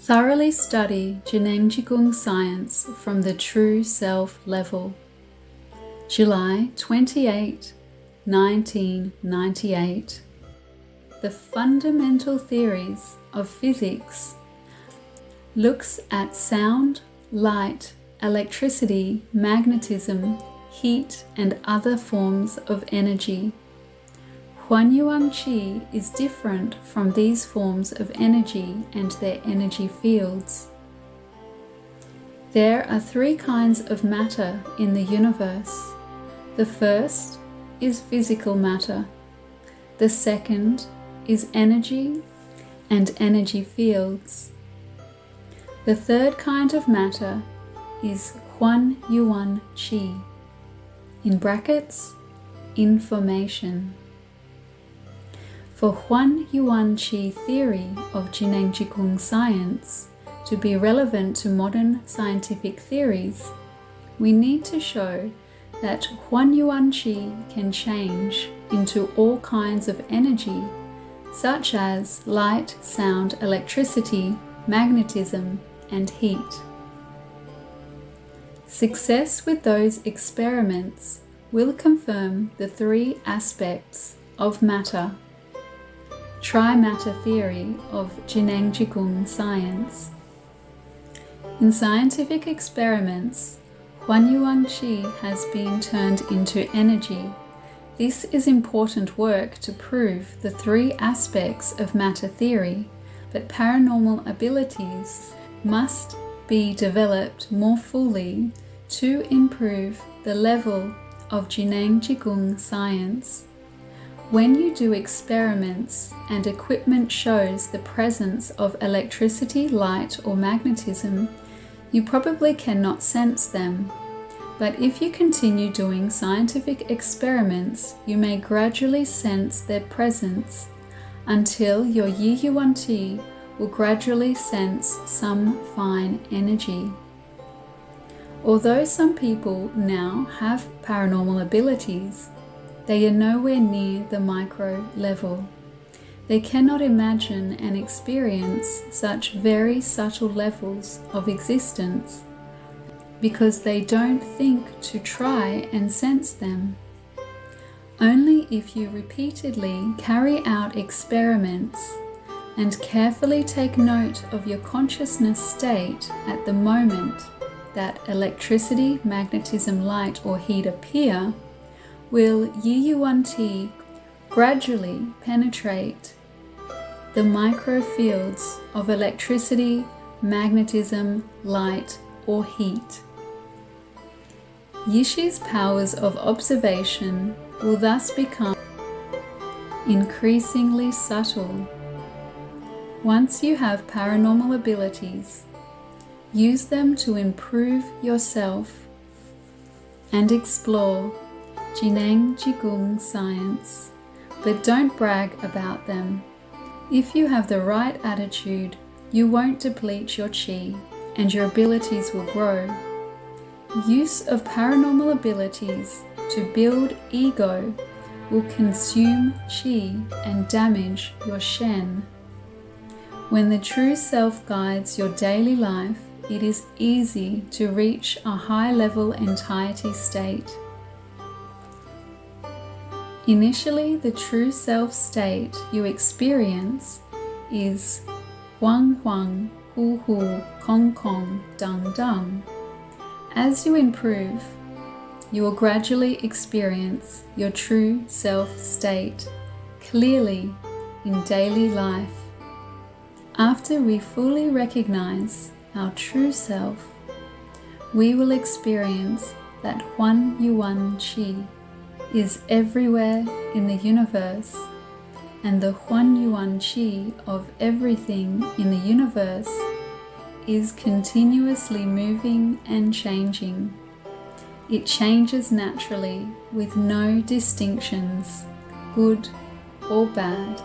Thoroughly study Zhineng Qigong Science from the true self level. July 28, 1998. The fundamental theories of physics looks at sound, light, electricity, magnetism, heat, and other forms of energy. Huanyuan Qi is different from these forms of energy and their energy fields. There are three kinds of matter in the universe. The first is physical matter. The second is energy and energy fields. The third kind of matter is Huanyuan Qi, in brackets, information. For Huanyuan Qi theory of Zhineng Qigong Science to be relevant to modern scientific theories, we need to show that Huanyuan Qi can change into all kinds of energy, such as light, sound, electricity, magnetism, and heat. Success with those experiments will confirm the three aspects of matter. Tri-matter theory of Zhineng Qigong Science. In scientific experiments, Huanyuan Qi has been turned into energy. This is important work to prove the three aspects of matter theory, but paranormal abilities must be developed more fully to improve the level of Zhineng Qigong Science. When you do experiments and equipment shows the presence of electricity, light, or magnetism, you probably cannot sense them. But if you continue doing scientific experiments, you may gradually sense their presence until your Yiyuan Qi will gradually sense some fine energy. Although some people now have paranormal abilities, they are nowhere near the micro level. They cannot imagine and experience such very subtle levels of existence because they don't think to try and sense them. Only if you repeatedly carry out experiments and carefully take note of your consciousness state at the moment that electricity, magnetism, light, or heat appear, will Yiyuan Qi gradually penetrate the microfields of electricity, magnetism, light, or heat. Yishi's powers of observation will thus become increasingly subtle. Once you have paranormal abilities, use them to improve yourself and explore Zhineng Qigong Science, but don't brag about them. If you have the right attitude, you won't deplete your qi and your abilities will grow. Use of paranormal abilities to build ego will consume qi and damage your shen. When the true self guides your daily life, it is easy to reach a high-level entirety state. Initially, the true self state you experience is Huang Huang, Hu Hu, Kong Kong, Dang Dang. As you improve, you will gradually experience your true self state clearly in daily life. After we fully recognize our true self, we will experience that Huanyuan Qi is everywhere in the universe, and the Huanyuan Qi of everything in the universe is continuously moving and changing. It changes naturally with no distinctions, good or bad.